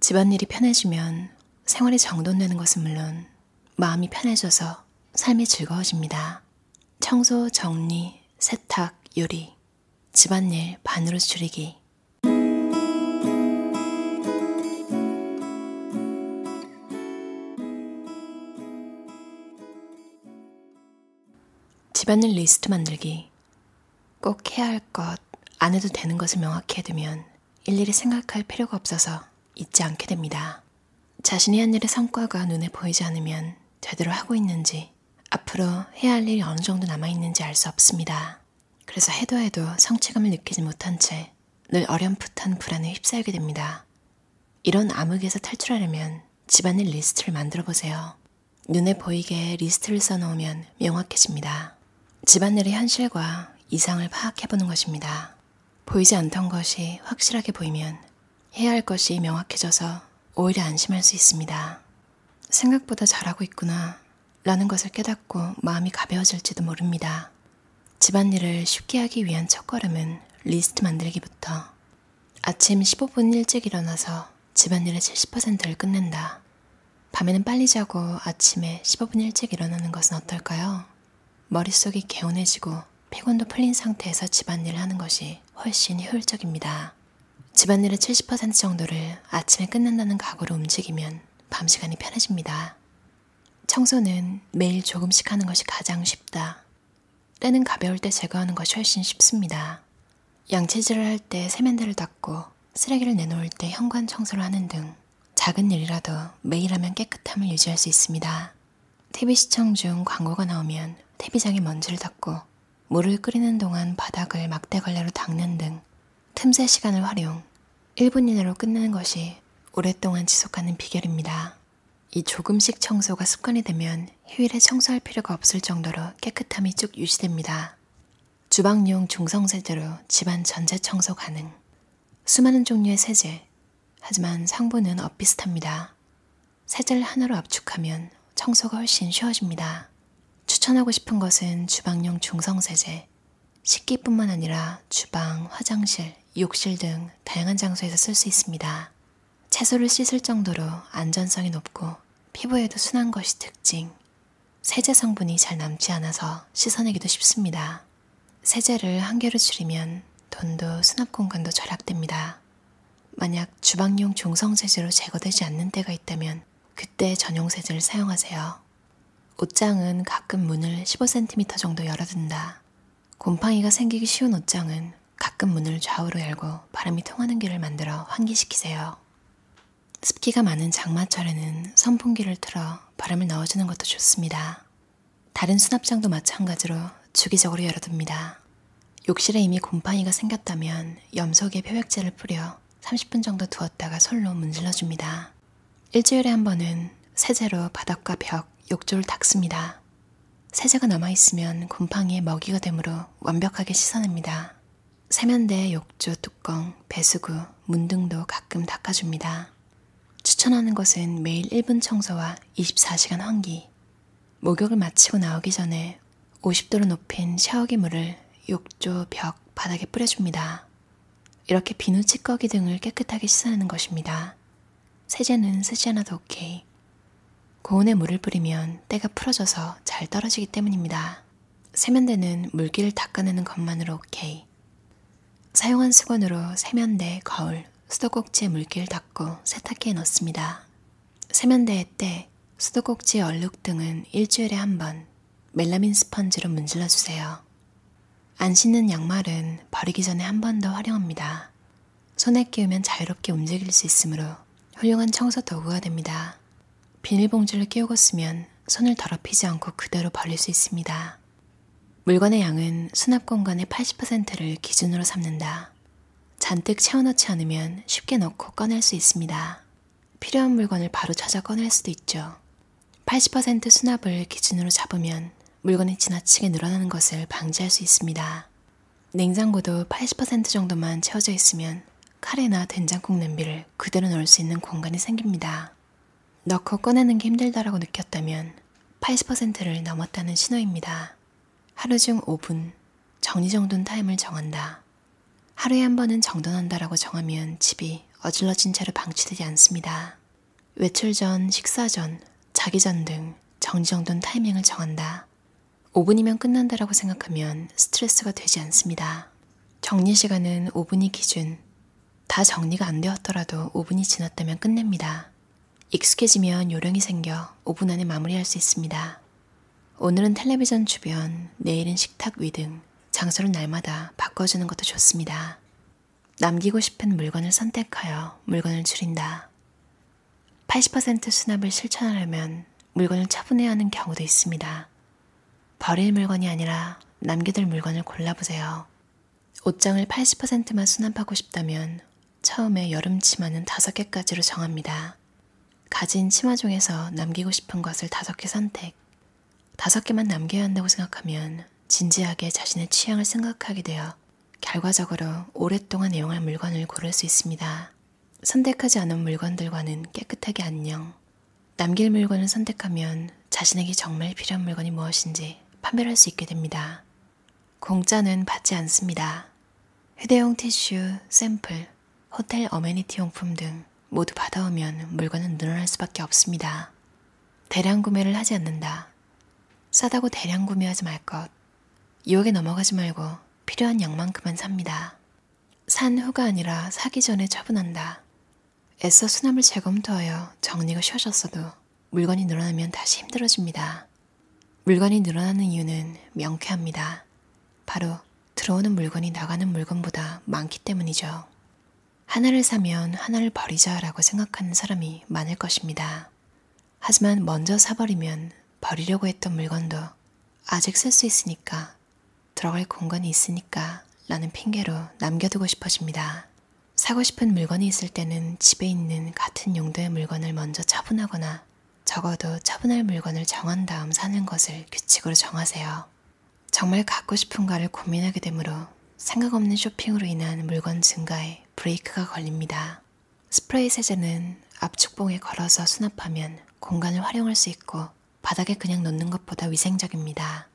집안일이 편해지면 생활이 정돈되는 것은 물론 마음이 편해져서 삶이 즐거워집니다. 청소, 정리, 세탁, 요리, 집안일 반으로 줄이기. 집안일 리스트 만들기. 꼭 해야 할 것, 안 해도 되는 것을 명확히 해두면 일일이 생각할 필요가 없어서 잊지 않게 됩니다. 자신이 한 일의 성과가 눈에 보이지 않으면 제대로 하고 있는지, 앞으로 해야 할 일이 어느 정도 남아있는지 알 수 없습니다. 그래서 해도 성취감을 느끼지 못한 채 늘 어렴풋한 불안에 휩싸이게 됩니다. 이런 암흑에서 탈출하려면 집안일 리스트를 만들어 보세요. 눈에 보이게 리스트를 써놓으면 명확해집니다. 집안일의 현실과 이상을 파악해보는 것입니다. 보이지 않던 것이 확실하게 보이면 해야 할 것이 명확해져서 오히려 안심할 수 있습니다. 생각보다 잘하고 있구나 라는 것을 깨닫고 마음이 가벼워질지도 모릅니다. 집안일을 쉽게 하기 위한 첫걸음은 리스트 만들기부터. 아침 15분 일찍 일어나서 집안일의 70%를 끝낸다. 밤에는 빨리 자고 아침에 15분 일찍 일어나는 것은 어떨까요? 머릿속이 개운해지고 피곤도 풀린 상태에서 집안일을 하는 것이 훨씬 효율적입니다. 집안일의 70% 정도를 아침에 끝낸다는 각오로 움직이면 밤 시간이 편해집니다. 청소는 매일 조금씩 하는 것이 가장 쉽다. 때는 가벼울 때 제거하는 것이 훨씬 쉽습니다. 양치질을 할 때 세면대를 닦고 쓰레기를 내놓을 때 현관 청소를 하는 등 작은 일이라도 매일 하면 깨끗함을 유지할 수 있습니다. TV 시청 중 광고가 나오면 TV장에 먼지를 닦고 물을 끓이는 동안 바닥을 막대걸레로 닦는 등 틈새 시간을 활용, 1분 이내로 끝내는 것이 오랫동안 지속하는 비결입니다. 이 조금씩 청소가 습관이 되면 휴일에 청소할 필요가 없을 정도로 깨끗함이 쭉 유지됩니다. 주방용 중성세제로 집안 전체 청소 가능. 수많은 종류의 세제, 하지만 성분은 엇비슷합니다. 세제를 하나로 압축하면 청소가 훨씬 쉬워집니다. 추천하고 싶은 것은 주방용 중성세제. 식기뿐만 아니라 주방, 화장실, 욕실 등 다양한 장소에서 쓸 수 있습니다. 채소를 씻을 정도로 안전성이 높고 피부에도 순한 것이 특징. 세제 성분이 잘 남지 않아서 씻어내기도 쉽습니다. 세제를 한 개로 줄이면 돈도 수납 공간도 절약됩니다. 만약 주방용 중성세제로 제거되지 않는 때가 있다면 그때 전용 세제를 사용하세요. 옷장은 가끔 문을 15cm 정도 열어둔다. 곰팡이가 생기기 쉬운 옷장은 가끔 문을 좌우로 열고 바람이 통하는 길을 만들어 환기시키세요. 습기가 많은 장마철에는 선풍기를 틀어 바람을 넣어주는 것도 좋습니다. 다른 수납장도 마찬가지로 주기적으로 열어둡니다. 욕실에 이미 곰팡이가 생겼다면 염소계 표백제를 뿌려 30분 정도 두었다가 솔로 문질러줍니다. 일주일에 한 번은 세제로 바닥과 벽, 욕조를 닦습니다. 세제가 남아있으면 곰팡이의 먹이가 되므로 완벽하게 씻어냅니다. 세면대, 욕조, 뚜껑, 배수구, 문 등도 가끔 닦아줍니다. 추천하는 것은 매일 1분 청소와 24시간 환기. 목욕을 마치고 나오기 전에 50도로 높인 샤워기 물을 욕조, 벽, 바닥에 뿌려줍니다. 이렇게 비누, 찌꺼기 등을 깨끗하게 씻어내는 것입니다. 세제는 쓰지 않아도 오케이. 고온에 물을 뿌리면 때가 풀어져서 잘 떨어지기 때문입니다. 세면대는 물기를 닦아내는 것만으로 오케이. 사용한 수건으로 세면대, 거울, 수도꼭지에 물기를 닦고 세탁기에 넣습니다. 세면대의 때, 수도꼭지 얼룩 등은 일주일에 한 번 멜라민 스펀지로 문질러주세요. 안 씻는 양말은 버리기 전에 한 번 더 활용합니다. 손에 끼우면 자유롭게 움직일 수 있으므로 훌륭한 청소 도구가 됩니다. 비닐봉지를 끼우고 쓰면 손을 더럽히지 않고 그대로 버릴 수 있습니다. 물건의 양은 수납 공간의 80%를 기준으로 삼는다. 잔뜩 채워넣지 않으면 쉽게 넣고 꺼낼 수 있습니다. 필요한 물건을 바로 찾아 꺼낼 수도 있죠. 80% 수납을 기준으로 잡으면 물건이 지나치게 늘어나는 것을 방지할 수 있습니다. 냉장고도 80% 정도만 채워져 있으면 카레나 된장국 냄비를 그대로 넣을 수 있는 공간이 생깁니다. 넣고 꺼내는 게 힘들다라고 느꼈다면 80%를 넘었다는 신호입니다. 하루 중 5분 정리정돈 타임을 정한다. 하루에 한 번은 정돈한다라고 정하면 집이 어질러진 채로 방치되지 않습니다. 외출 전, 식사 전, 자기 전 등 정지정돈 타이밍을 정한다. 5분이면 끝난다라고 생각하면 스트레스가 되지 않습니다. 정리 시간은 5분이 기준. 다 정리가 안 되었더라도 5분이 지났다면 끝냅니다. 익숙해지면 요령이 생겨 5분 안에 마무리할 수 있습니다. 오늘은 텔레비전 주변, 내일은 식탁 위 등 장소를 날마다 바꿔주는 것도 좋습니다. 남기고 싶은 물건을 선택하여 물건을 줄인다. 80% 수납을 실천하려면 물건을 처분해야 하는 경우도 있습니다. 버릴 물건이 아니라 남겨둘 물건을 골라보세요. 옷장을 80%만 수납하고 싶다면 처음에 여름 치마는 5개까지로 정합니다. 가진 치마 중에서 남기고 싶은 것을 5개 선택. 5개만 남겨야 한다고 생각하면 진지하게 자신의 취향을 생각하게 되어 결과적으로 오랫동안 애용할 물건을 고를 수 있습니다. 선택하지 않은 물건들과는 깨끗하게 안녕. 남길 물건을 선택하면 자신에게 정말 필요한 물건이 무엇인지 판별할 수 있게 됩니다. 공짜는 받지 않습니다. 휴대용 티슈, 샘플, 호텔 어메니티 용품 등 모두 받아오면 물건은 늘어날 수밖에 없습니다. 대량 구매를 하지 않는다. 싸다고 대량 구매하지 말 것. 유혹에 넘어가지 말고 필요한 양만큼만 삽니다. 산 후가 아니라 사기 전에 처분한다. 애써 수납을 재검토하여 정리가 쉬워졌어도 물건이 늘어나면 다시 힘들어집니다. 물건이 늘어나는 이유는 명쾌합니다. 바로 들어오는 물건이 나가는 물건보다 많기 때문이죠. 하나를 사면 하나를 버리자라고 생각하는 사람이 많을 것입니다. 하지만 먼저 사버리면 버리려고 했던 물건도 아직 쓸 수 있으니까, 들어갈 공간이 있으니까 라는 핑계로 남겨두고 싶어집니다. 사고 싶은 물건이 있을 때는 집에 있는 같은 용도의 물건을 먼저 처분하거나 적어도 처분할 물건을 정한 다음 사는 것을 규칙으로 정하세요. 정말 갖고 싶은가를 고민하게 되므로 생각 없는 쇼핑으로 인한 물건 증가에 브레이크가 걸립니다. 스프레이 세제는 압축봉에 걸어서 수납하면 공간을 활용할 수 있고 바닥에 그냥 놓는 것보다 위생적입니다.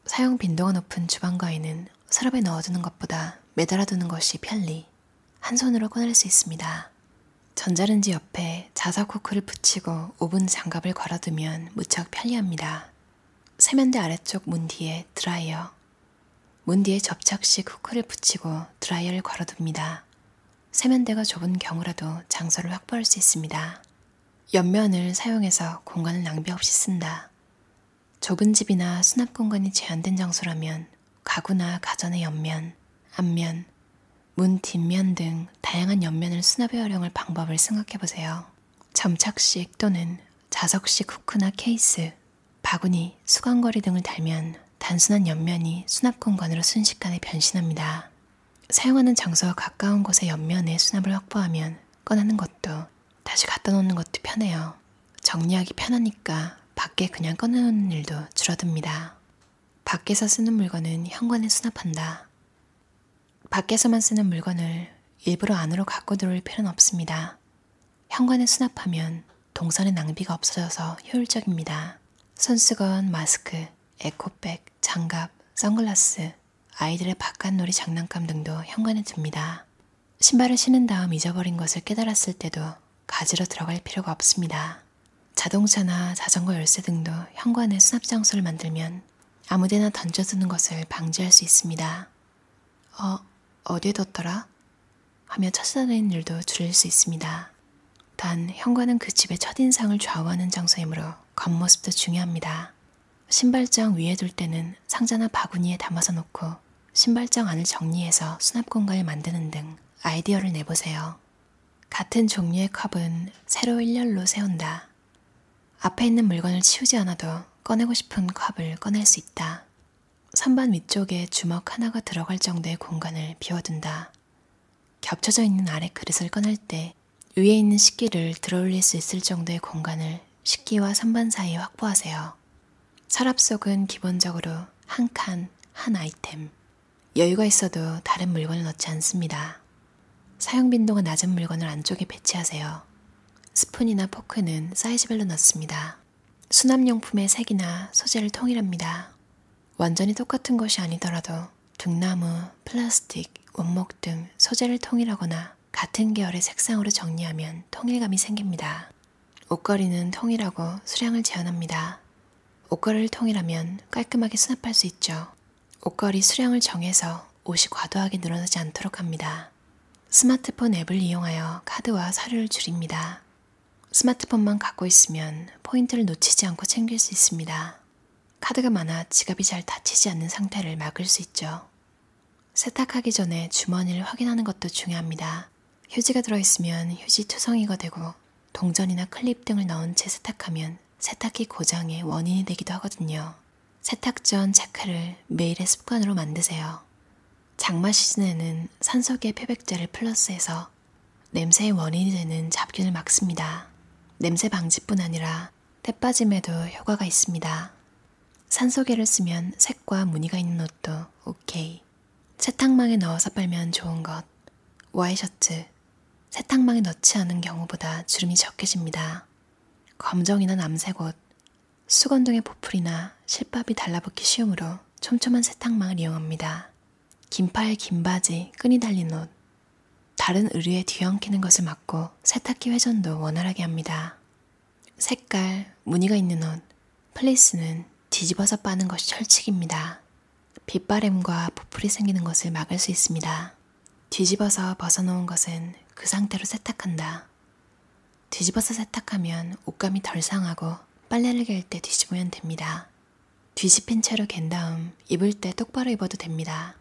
사용 빈도가 높은 주방가에는 서랍에 넣어두는 것보다 매달아두는 것이 편리, 한 손으로 꺼낼 수 있습니다. 전자레인지 옆에 자석 후크를 붙이고 오븐 장갑을 걸어두면 무척 편리합니다. 세면대 아래쪽 문 뒤에 드라이어, 문 뒤에 접착식 후크를 붙이고 드라이어를 걸어둡니다. 세면대가 좁은 경우라도 장소를 확보할 수 있습니다. 옆면을 사용해서 공간을 낭비 없이 쓴다. 좁은 집이나 수납 공간이 제한된 장소라면 가구나 가전의 옆면, 앞면, 문 뒷면 등 다양한 옆면을 수납에 활용할 방법을 생각해보세요. 점착식 또는 자석식 후크나 케이스, 바구니, 수건거리 등을 달면 단순한 옆면이 수납 공간으로 순식간에 변신합니다. 사용하는 장소와 가까운 곳의 옆면에 수납을 확보하면 꺼내는 것도 다시 갖다 놓는 것도 편해요. 정리하기 편하니까 밖에 그냥 꺼내놓는 일도 줄어듭니다. 밖에서 쓰는 물건은 현관에 수납한다. 밖에서만 쓰는 물건을 일부러 안으로 갖고 들어올 필요는 없습니다. 현관에 수납하면 동선의 낭비가 없어져서 효율적입니다. 손수건, 마스크, 에코백, 장갑, 선글라스, 아이들의 바깥놀이 장난감 등도 현관에 둡니다. 신발을 신은 다음 잊어버린 것을 깨달았을 때도 가지러 들어갈 필요가 없습니다. 자동차나 자전거 열쇠 등도 현관에 수납 장소를 만들면 아무데나 던져두는 것을 방지할 수 있습니다. 어디에 뒀더라? 하며 찾아다니는 일도 줄일 수 있습니다. 단 현관은 그 집의 첫인상을 좌우하는 장소이므로 겉모습도 중요합니다. 신발장 위에 둘 때는 상자나 바구니에 담아서 놓고 신발장 안을 정리해서 수납 공간을 만드는 등 아이디어를 내보세요. 같은 종류의 컵은 세로 일렬로 세운다. 앞에 있는 물건을 치우지 않아도 꺼내고 싶은 컵을 꺼낼 수 있다. 선반 위쪽에 주먹 하나가 들어갈 정도의 공간을 비워둔다. 겹쳐져 있는 아래 그릇을 꺼낼 때 위에 있는 식기를 들어올릴 수 있을 정도의 공간을 식기와 선반 사이에 확보하세요. 서랍 속은 기본적으로 한 칸, 한 아이템. 여유가 있어도 다른 물건을 넣지 않습니다. 사용 빈도가 낮은 물건을 안쪽에 배치하세요. 스푼이나 포크는 사이즈별로 넣습니다. 수납용품의 색이나 소재를 통일합니다. 완전히 똑같은 것이 아니더라도 등나무, 플라스틱, 원목 등 소재를 통일하거나 같은 계열의 색상으로 정리하면 통일감이 생깁니다. 옷걸이는 통일하고 수량을 제한합니다. 옷걸이를 통일하면 깔끔하게 수납할 수 있죠. 옷걸이 수량을 정해서 옷이 과도하게 늘어나지 않도록 합니다. 스마트폰 앱을 이용하여 카드와 사료를 줄입니다. 스마트폰만 갖고 있으면 포인트를 놓치지 않고 챙길 수 있습니다. 카드가 많아 지갑이 잘 닫히지 않는 상태를 막을 수 있죠. 세탁하기 전에 주머니를 확인하는 것도 중요합니다. 휴지가 들어있으면 휴지 투성이가 되고 동전이나 클립 등을 넣은 채 세탁하면 세탁기 고장의 원인이 되기도 하거든요. 세탁 전 체크를 매일의 습관으로 만드세요. 장마 시즌에는 산소계 표백제를 플러스해서 냄새의 원인이 되는 잡균을 막습니다. 냄새 방지뿐 아니라 때 빠짐에도 효과가 있습니다. 산소계를 쓰면 색과 무늬가 있는 옷도 오케이. 세탁망에 넣어서 빨면 좋은 것. 와이셔츠. 세탁망에 넣지 않은 경우보다 주름이 적게 집니다. 검정이나 남색 옷, 수건 등의 보풀이나 실밥이 달라붙기 쉬우므로 촘촘한 세탁망을 이용합니다. 긴팔, 긴 바지, 끈이 달린 옷. 다른 의류에 뒤엉키는 것을 막고 세탁기 회전도 원활하게 합니다. 색깔, 무늬가 있는 옷, 플리스는 뒤집어서 빠는 것이 철칙입니다. 빗바램과 보풀이 생기는 것을 막을 수 있습니다. 뒤집어서 벗어놓은 것은 그 상태로 세탁한다. 뒤집어서 세탁하면 옷감이 덜 상하고 빨래를 갤 때 뒤집으면 됩니다. 뒤집힌 채로 갠 다음 입을 때 똑바로 입어도 됩니다.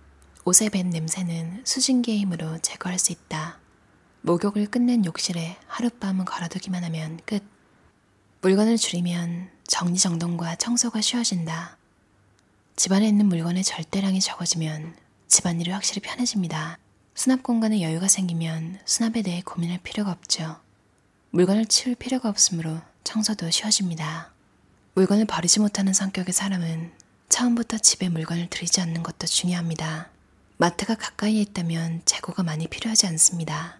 옷에 밴 냄새는 수증기의 힘으로 제거할 수 있다. 목욕을 끝낸 욕실에 하룻밤은 걸어두기만 하면 끝. 물건을 줄이면 정리정돈과 청소가 쉬워진다. 집안에 있는 물건의 절대량이 적어지면 집안일이 확실히 편해집니다. 수납 공간에 여유가 생기면 수납에 대해 고민할 필요가 없죠. 물건을 치울 필요가 없으므로 청소도 쉬워집니다. 물건을 버리지 못하는 성격의 사람은 처음부터 집에 물건을 들이지 않는 것도 중요합니다. 마트가 가까이에 있다면 재고가 많이 필요하지 않습니다.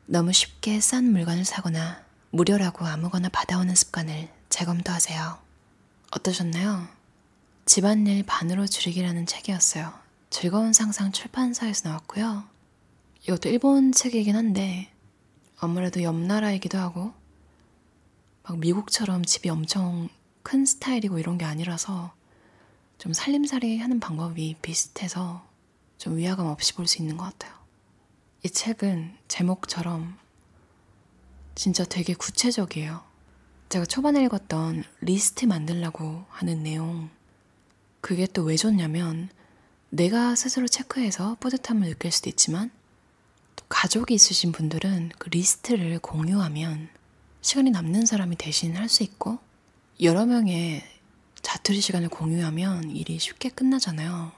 너무 쉽게 싼 물건을 사거나 무료라고 아무거나 받아오는 습관을 재검토하세요. 어떠셨나요? 집안일 반으로 줄이기라는 책이었어요. 즐거운 상상 출판사에서 나왔고요. 이것도 일본 책이긴 한데 아무래도 옆 나라이기도 하고 막 미국처럼 집이 엄청 큰 스타일이고 이런 게 아니라서 좀 살림살이 하는 방법이 비슷해서 좀 위화감 없이 볼 수 있는 것 같아요. 이 책은 제목처럼 진짜 되게 구체적이에요. 제가 초반에 읽었던 리스트 만들라고 하는 내용, 그게 또 왜 좋냐면 내가 스스로 체크해서 뿌듯함을 느낄 수도 있지만 또 가족이 있으신 분들은 그 리스트를 공유하면 시간이 남는 사람이 대신 할 수 있고 여러 명의 자투리 시간을 공유하면 일이 쉽게 끝나잖아요.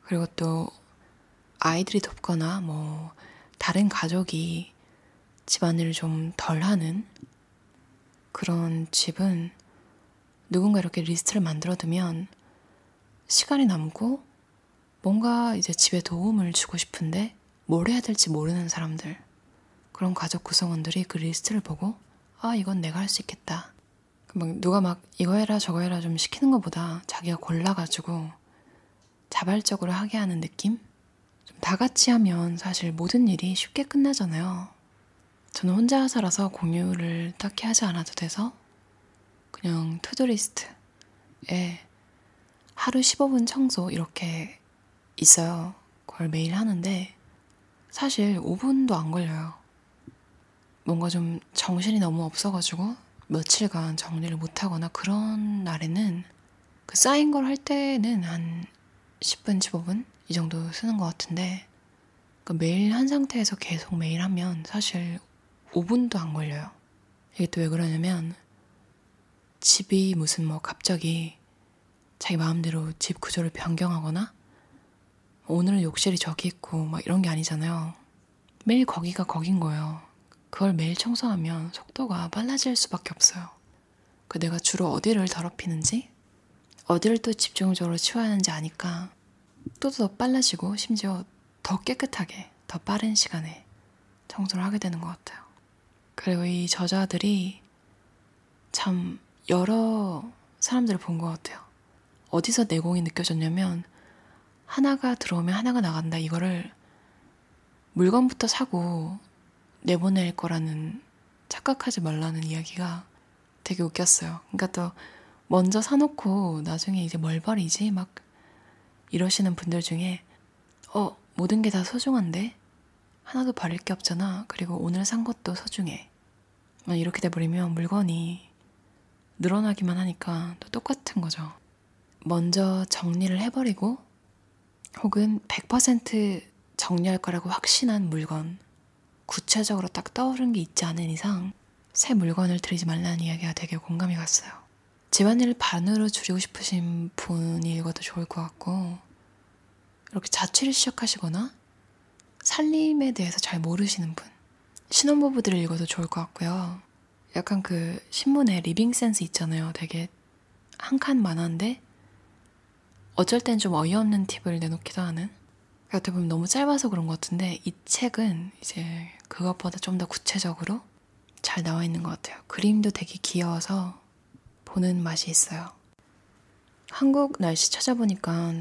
그리고 또 아이들이 돕거나 뭐 다른 가족이 집안일을 좀 덜 하는 그런 집은 누군가 이렇게 리스트를 만들어두면 시간이 남고 뭔가 이제 집에 도움을 주고 싶은데 뭘 해야 될지 모르는 사람들, 그런 가족 구성원들이 그 리스트를 보고 아, 이건 내가 할 수 있겠다. 막 누가 막 이거 해라 저거 해라 좀 시키는 것보다 자기가 골라가지고 자발적으로 하게 하는 느낌? 좀 다 같이 하면 사실 모든 일이 쉽게 끝나잖아요. 저는 혼자 살아서 공유를 딱히 하지 않아도 돼서 그냥 투두리스트에 하루 15분 청소 이렇게 있어요. 그걸 매일 하는데 사실 5분도 안 걸려요. 뭔가 좀 정신이 너무 없어가지고 며칠간 정리를 못하거나 그런 날에는 그 쌓인 걸 할 때는 한 10분, 15분 이 정도 쓰는 것 같은데 그러니까 매일 한 상태에서 계속 매일 하면 사실 5분도 안 걸려요. 이게 또 왜 그러냐면 집이 무슨 뭐 갑자기 자기 마음대로 집 구조를 변경하거나 오늘은 욕실이 저기 있고 막 이런 게 아니잖아요. 매일 거기가 거긴 거예요. 그걸 매일 청소하면 속도가 빨라질 수밖에 없어요. 그 내가 주로 어디를 더럽히는지 어디를 또 집중적으로 치워야 하는지 아니까 또 더 빨라지고 심지어 더 깨끗하게 더 빠른 시간에 청소를 하게 되는 것 같아요. 그리고 이 저자들이 참 여러 사람들을 본 것 같아요. 어디서 내공이 느껴졌냐면 하나가 들어오면 하나가 나간다, 이거를 물건부터 사고 내보낼 거라는 착각하지 말라는 이야기가 되게 웃겼어요. 그러니까 또 먼저 사놓고 나중에 이제 뭘 버리지? 막 이러시는 분들 중에 모든 게 다 소중한데? 하나도 버릴 게 없잖아. 그리고 오늘 산 것도 소중해. 이렇게 돼버리면 물건이 늘어나기만 하니까 또 똑같은 거죠. 먼저 정리를 해버리고 혹은 100% 정리할 거라고 확신한 물건, 구체적으로 딱 떠오른 게 있지 않은 이상 새 물건을 들이지 말라는 이야기가 되게 공감이 갔어요. 집안일을 반으로 줄이고 싶으신 분이 읽어도 좋을 것 같고, 이렇게 자취를 시작하시거나 살림에 대해서 잘 모르시는 분, 신혼부부들을 읽어도 좋을 것 같고요. 약간 그 신문에 리빙 센스 있잖아요. 되게 한 칸 만화인데 어쩔 땐 좀 어이없는 팁을 내놓기도 하는, 어떻게 보면 너무 짧아서 그런 것 같은데 이 책은 이제 그것보다 좀 더 구체적으로 잘 나와 있는 것 같아요. 그림도 되게 귀여워서 보는 맛이 있어요. 한국 날씨 찾아보니까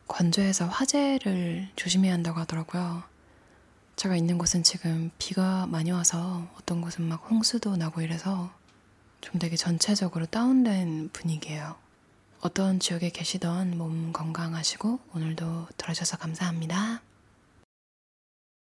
건조해서 화재를 조심해야 한다고 하더라고요. 제가 있는 곳은 지금 비가 많이 와서 어떤 곳은 막 홍수도 나고 이래서 좀 되게 전체적으로 다운된 분위기예요. 어떤 지역에 계시던 몸 건강하시고 오늘도 들어주셔서 감사합니다.